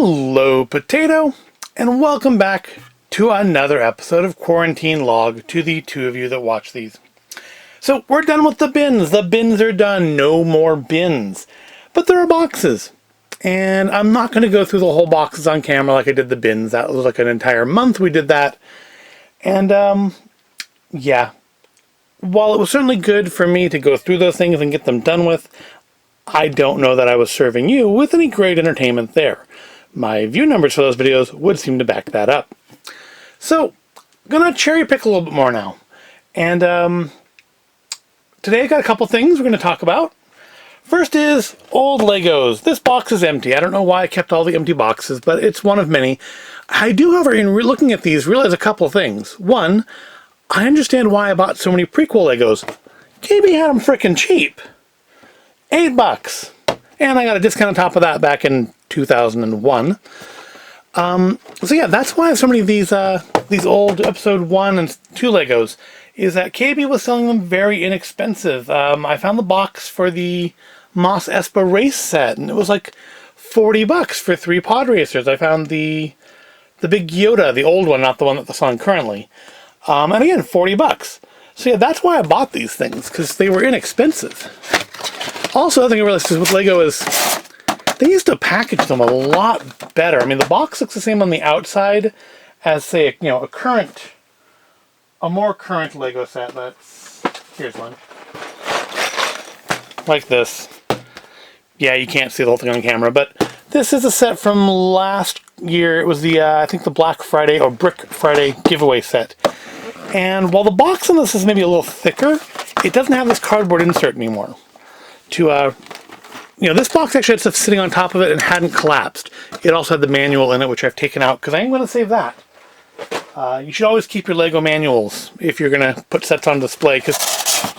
Hello, Potato, and welcome back to another episode of Quarantine Log to the two of you that watch these. So, we're done with the bins. The bins are done. No more bins. But there are boxes. And I'm not going to go through the whole boxes on camera like I did the bins. That was like an entire month we did that. And, yeah. While it was certainly good for me to go through those things and get them done with, I don't know that I was serving you with any great entertainment there. My view numbers for those videos would seem to back that up. So, I'm going to cherry pick a little bit more now. And today I got a couple things we're going to talk about. First is old Legos. This box is empty. I don't know why I kept all the empty boxes, but it's one of many. I do, however, in looking at these, realize a couple of things. One, I understand why I bought so many prequel Legos. KB had them frickin' cheap. $8. And I got a discount on top of that back in 2001. So yeah, that's why I have so many of these old episode 1 and 2 Legos, is that KB was selling them very inexpensive. I found the box for the Mos Espa race set, and it was like $40 for 3 pod racers. I found the big Yoda, the old one, not the one that's on currently. And again, $40. So yeah, that's why I bought these things, because they were inexpensive. Also, I think I realized with Lego is they used to package them a lot better. I mean, the box looks the same on the outside as, say, a more current Lego set. Here's one. Like this. Yeah, you can't see the whole thing on camera, but this is a set from last year. It was the, I think the Black Friday or Brick Friday giveaway set. And while the box on this is maybe a little thicker, it doesn't have this cardboard insert anymore. This box actually had stuff sitting on top of it and hadn't collapsed. It also had the manual in it, which I've taken out because I ain't going to save that. You should always keep your Lego manuals if you're going to put sets on display, because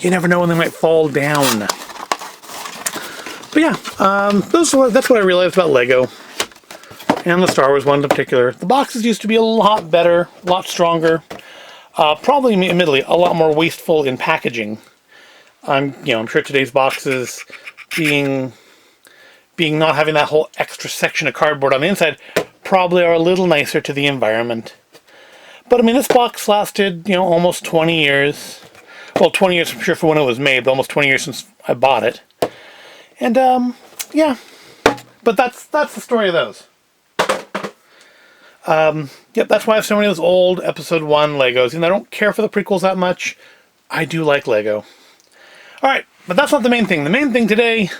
you never know when they might fall down. But yeah, that's what I realized about Lego. And the Star Wars one in particular. The boxes used to be a lot better, a lot stronger. Probably, admittedly, a lot more wasteful in packaging. I'm sure today's boxes being not having that whole extra section of cardboard on the inside probably are a little nicer to the environment. But I mean, this box lasted, almost 20 years. Well, 20 years, I'm sure, for when it was made, but almost 20 years since I bought it. And, yeah. But that's the story of those. Yep, that's why I have so many of those old Episode 1 Legos. And I don't care for the prequels that much. I do like Lego. Alright, but that's not the main thing. The main thing today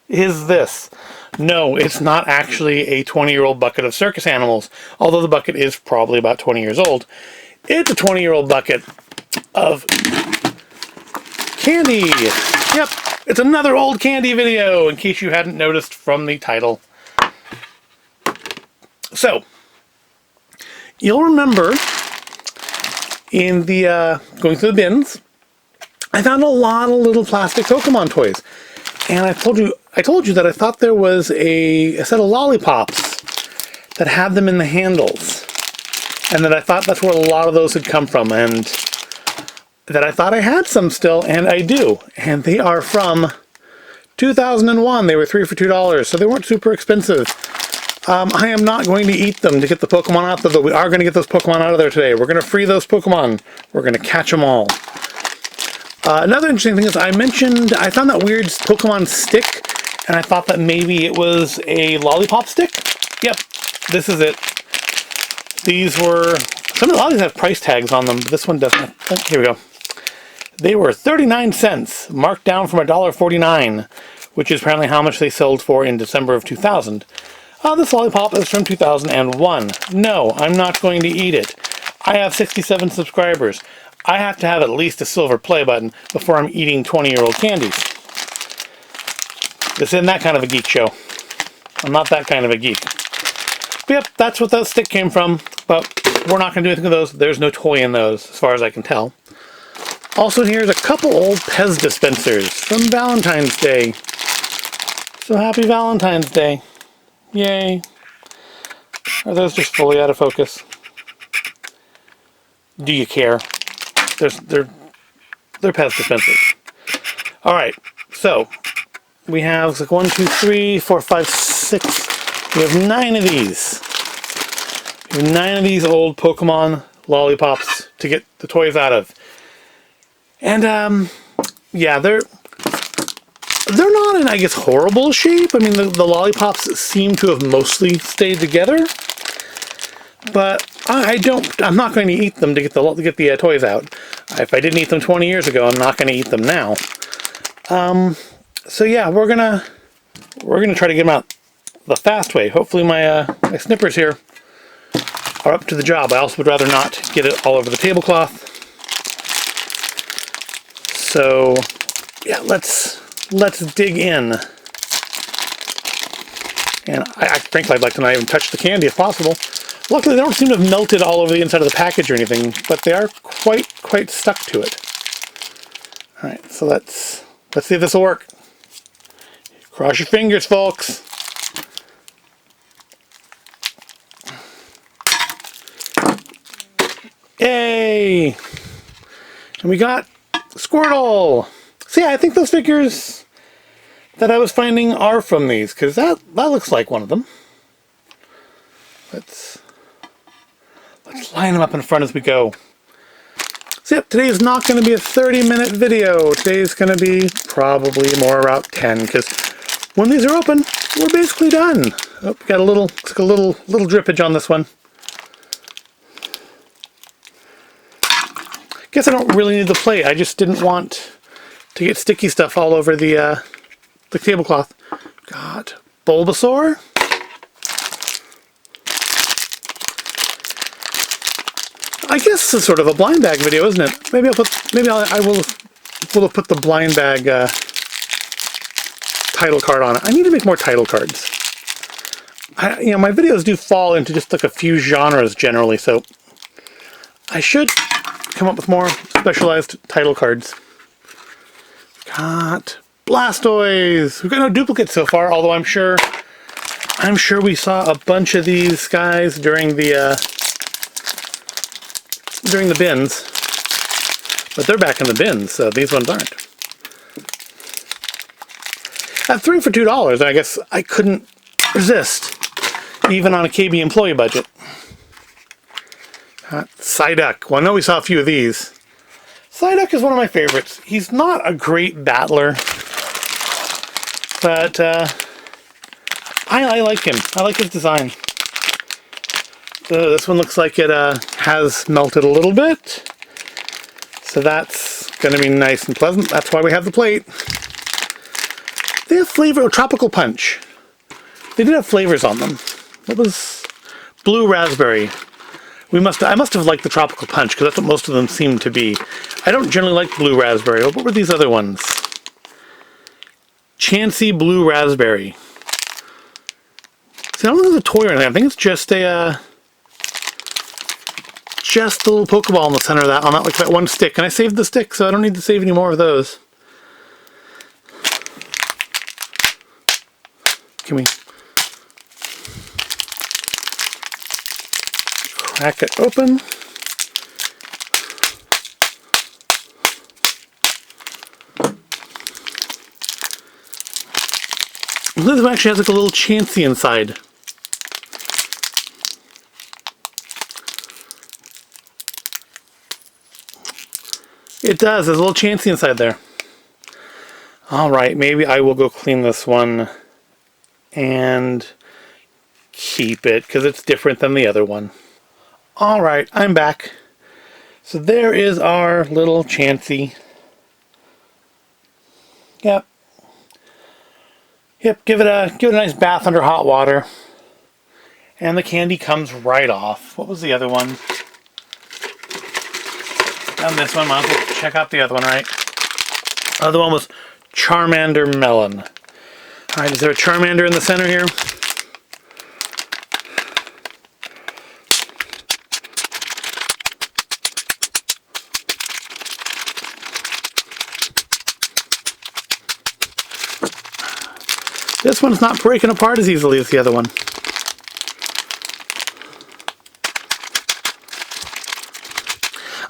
is this. No, it's not actually a 20-year-old bucket of circus animals, although the bucket is probably about 20 years old. It's a 20-year-old bucket of candy. Yep, it's another old candy video, in case you hadn't noticed from the title. So, you'll remember in the going through the bins, I found a lot of little plastic Pokemon toys. And I told you that I thought there was a set of lollipops that had them in the handles. And that I thought that's where a lot of those had come from. And that I thought I had some still, and I do. And they are from 2001. They were 3 for $2, so they weren't super expensive. I am not going to eat them to get the Pokemon out there, though we are going to get those Pokemon out of there today. We're going to free those Pokemon. We're going to catch them all. Another interesting thing is I found that weird Pokemon stick, and I thought that maybe it was a lollipop stick. Yep, this is it. Some of the lollies have price tags on them, but this one doesn't. Oh, here we go. They were 39 cents, marked down from $1.49, which is apparently how much they sold for in December of 2000. This lollipop is from 2001. No, I'm not going to eat it. I have 67 subscribers. I have to have at least a silver play button before I'm eating 20-year-old candies. This isn't that kind of a geek show. I'm not that kind of a geek. But yep, that's what that stick came from. But we're not going to do anything with those. There's no toy in those, as far as I can tell. Also, here's a couple old Pez dispensers from Valentine's Day. So happy Valentine's Day. Yay. Are those just fully out of focus? Do you care? They're Pez dispensers. Alright, so we have like 1, 2, 3, 4, 5, 6, We have 9 of these. We have 9 of these old Pokemon lollipops to get the toys out of. And, yeah, they're not in, I guess, horrible shape. I mean, the lollipops seem to have mostly stayed together. But I'm not going to eat them to get the toys out. If I didn't eat them 20 years ago, I'm not going to eat them now. So yeah, we're gonna try to get them out the fast way. Hopefully my snippers here are up to the job. I also would rather not get it all over the tablecloth. So yeah, let's dig in. And frankly, I'd like to not even touch the candy if possible. Luckily, they don't seem to have melted all over the inside of the package or anything, but they are quite stuck to it. All right, so let's see if this will work. Cross your fingers, folks. Yay! And we got Squirtle. So yeah, I think those figures that I was finding are from these, because that looks like one of them. Let's line them up in front as we go. So yep, today is not going to be a 30-minute video. Today's going to be probably more around 10, because when these are open, we're basically done. Oh, we got a little drippage on this one. Guess I don't really need the plate. I just didn't want to get sticky stuff all over the tablecloth. God, Bulbasaur. I guess this is sort of a blind bag video, isn't it? Maybe I will have put the blind bag title card on it. I need to make more title cards. My videos do fall into just like a few genres generally, so I should come up with more specialized title cards. Got Blastoise. We've got no duplicates so far, although I'm sure we saw a bunch of these guys during the bins, but they're back in the bins, so these ones aren't. At 3 for $2, I guess I couldn't resist, even on a KB employee budget. Psyduck. Well, I know we saw a few of these. Psyduck is one of my favorites. He's not a great battler, but I like him. I like his design. So this one looks like it has melted a little bit. So that's going to be nice and pleasant. That's why we have the plate. They have flavor, Tropical Punch. They did have flavors on them. What was Blue Raspberry? I must have liked the Tropical Punch, because that's what most of them seem to be. I don't generally like Blue Raspberry. What were these other ones? Chansey Blue Raspberry. See, I don't think it's a toy or anything. I think it's just a little Pokeball in the center of that, on that one stick. And I saved the stick, so I don't need to save any more of those. Can we crack it open? This one actually has like a little Chansey inside. It does. There's a little Chansey inside there. Alright, maybe I will go clean this one and keep it, because it's different than the other one. Alright, I'm back. So there is our little Chansey. Yep. Give it a nice bath under hot water. And the candy comes right off. What was the other one? And this one, might as well check out the other one, right? The other one was Charmander Melon. Alright, is there a Charmander in the center here? This one's not breaking apart as easily as the other one.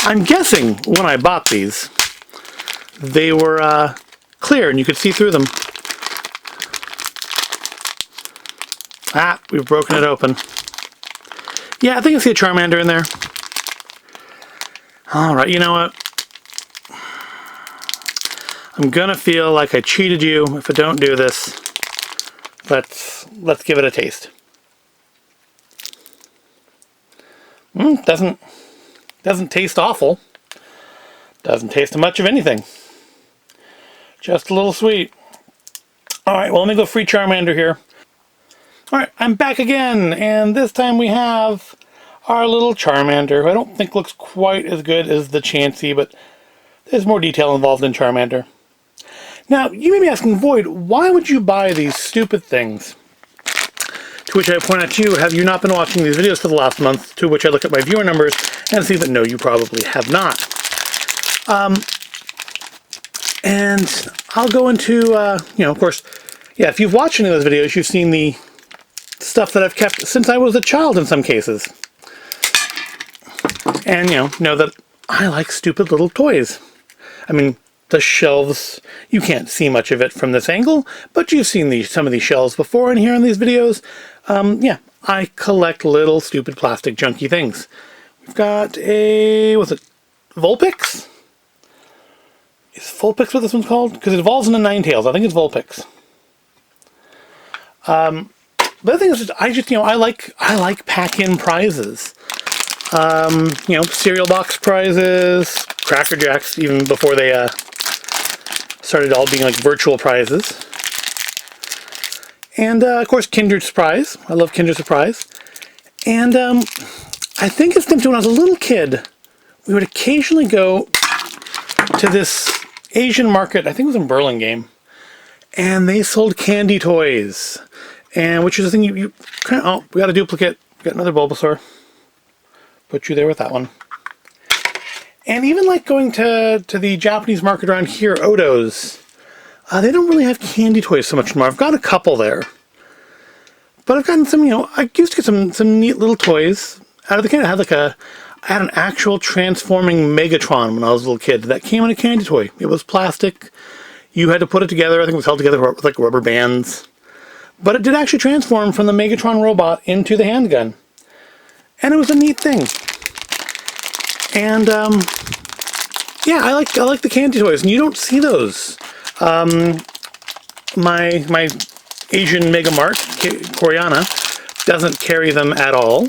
I'm guessing when I bought these, they were clear and you could see through them. Ah, we've broken it open. Yeah, I think I see a Charmander in there. Alright, you know what? I'm gonna feel like I cheated you if I don't do this. Let's give it a taste. Doesn't taste awful. Doesn't taste much of anything. Just a little sweet. Alright, well, let me go free Charmander here. Alright, I'm back again, and this time we have our little Charmander, who I don't think looks quite as good as the Chansey, but there's more detail involved in Charmander. Now, you may be asking, Void, why would you buy these stupid things? To which I point out to you, have you not been watching these videos for the last month? To which I look at my viewer numbers and see that no, you probably have not. And I'll go into, of course, yeah, if you've watched any of those videos, you've seen the stuff that I've kept since I was a child in some cases. And, know that I like stupid little toys. I mean, the shelves, you can't see much of it from this angle, but you've seen some of these shelves before and here in these videos. Yeah, I collect little stupid plastic junky things. We've got what's it, Vulpix? Is Vulpix what this one's called? Because it evolves into Ninetales. I think it's Vulpix. The other thing is, I like pack-in prizes. Cereal box prizes, Cracker Jacks, even before they started all being like virtual prizes. And of course, Kinder Surprise. I love Kinder Surprise. And I think it's when I was a little kid, we would occasionally go to this Asian market, I think it was in Burlingame, and they sold candy toys. And which is the thing you kind of, we got a duplicate, we got another Bulbasaur. Put you there with that one. And even like going to the Japanese market around here, Odo's, they don't really have candy toys so much anymore. I've got a couple there. But I've gotten some, I used to get some neat little toys out of the candy. I had an actual transforming Megatron when I was a little kid that came in a candy toy. It was plastic. You had to put it together. I think it was held together with like rubber bands. But it did actually transform from the Megatron robot into the handgun. And it was a neat thing. And yeah, I like the candy toys, and you don't see those. My Asian Mega Mart, Koreana, doesn't carry them at all.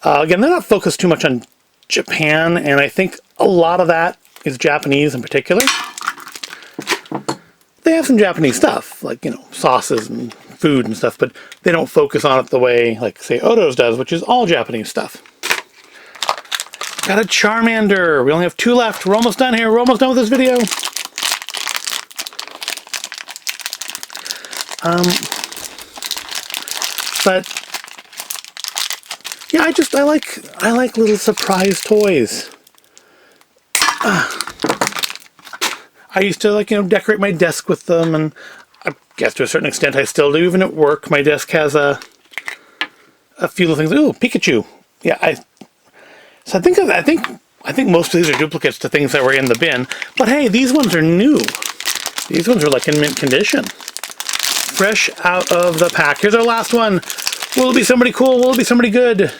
Again, they're not focused too much on Japan, and I think a lot of that is Japanese in particular. They have some Japanese stuff, like, sauces and food and stuff, but they don't focus on it the way, like, say, Odo's does, which is all Japanese stuff. Got a Charmander. We only have 2 left. We're almost done here. We're almost done with this video. But yeah, I like little surprise toys. I used to decorate my desk with them, and I guess to a certain extent I still do. Even at work, my desk has a few little things. Ooh, Pikachu. Yeah, I think most of these are duplicates to things that were in the bin. But hey, these ones are new. These ones are like in mint condition. Fresh out of the pack. Here's our last one. Will it be somebody cool? Will it be somebody good?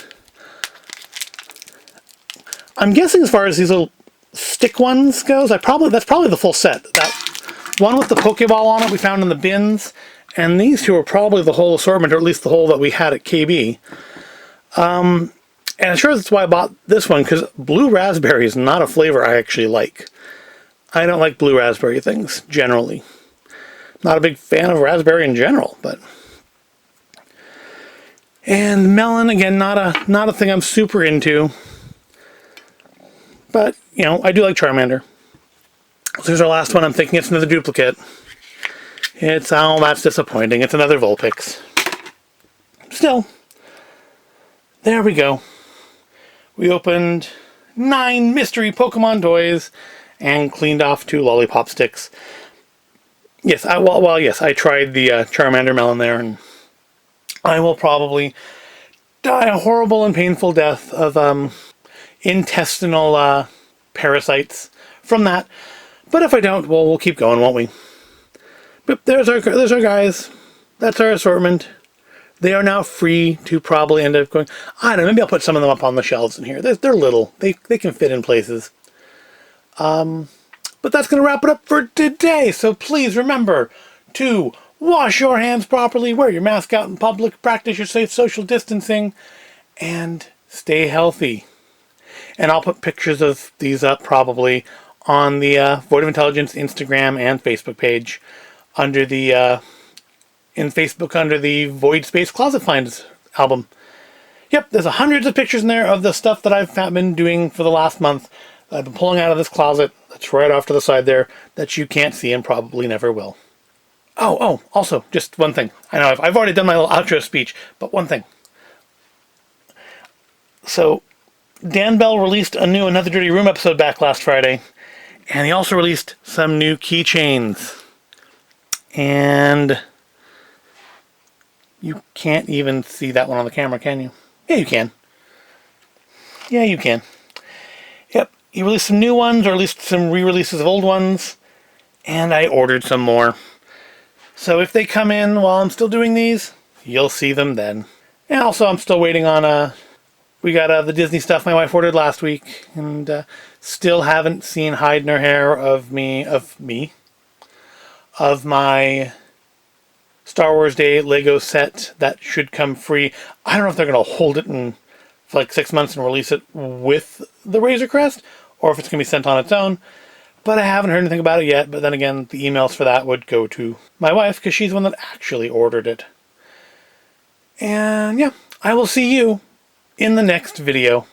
I'm guessing as far as these little stick ones goes, that's probably the full set. That one with the Pokeball on it we found in the bins, and these two are probably the whole assortment, or at least the whole that we had at KB. And I'm sure that's why I bought this one, because blue raspberry is not a flavor I actually like. I don't like blue raspberry things, generally. Not a big fan of raspberry in general, but... And melon, again, not a thing I'm super into. But, I do like Charmander. So here's our last one. I'm thinking it's another duplicate. That's disappointing. It's another Vulpix. Still, there we go. We opened 9 mystery Pokemon toys and cleaned off 2 lollipop sticks. Yes, I tried the Charmander melon there, and I will probably die a horrible and painful death of intestinal parasites from that. But if I don't, well, we'll keep going, won't we? But there's our guys. that's our assortment. They are now free to probably end up going, I don't know, maybe I'll put some of them up on the shelves in here. They're little. They can fit in places. But that's going to wrap it up for today. So please remember to wash your hands properly, wear your mask out in public, practice your safe social distancing, and stay healthy. And I'll put pictures of these up probably on the Void of Intelligence Instagram and Facebook page under the in Facebook under the Void Space Closet Finds album. Yep, there's hundreds of pictures in there of the stuff that I've been doing for the last month that I've been pulling out of this closet that's right off to the side there that you can't see and probably never will. Oh, also, just one thing. I know I've already done my little outro speech, but one thing. So, Dan Bell released a new Another Dirty Room episode back last Friday, and he also released some new keychains. And you can't even see that one on the camera, can you? Yeah, you can. Yeah, you can. Yep, he released some new ones, or at least some re-releases of old ones, and I ordered some more. So if they come in while I'm still doing these, you'll see them then. And also, I'm still waiting on, we got the Disney stuff my wife ordered last week, and still haven't seen hide nor hair of my Star Wars Day Lego set that should come free. I don't know if they're going to hold it for like 6 months and release it with the Razor Crest, or if it's going to be sent on its own. But I haven't heard anything about it yet. But then again, the emails for that would go to my wife, because she's the one that actually ordered it. And yeah, I will see you in the next video.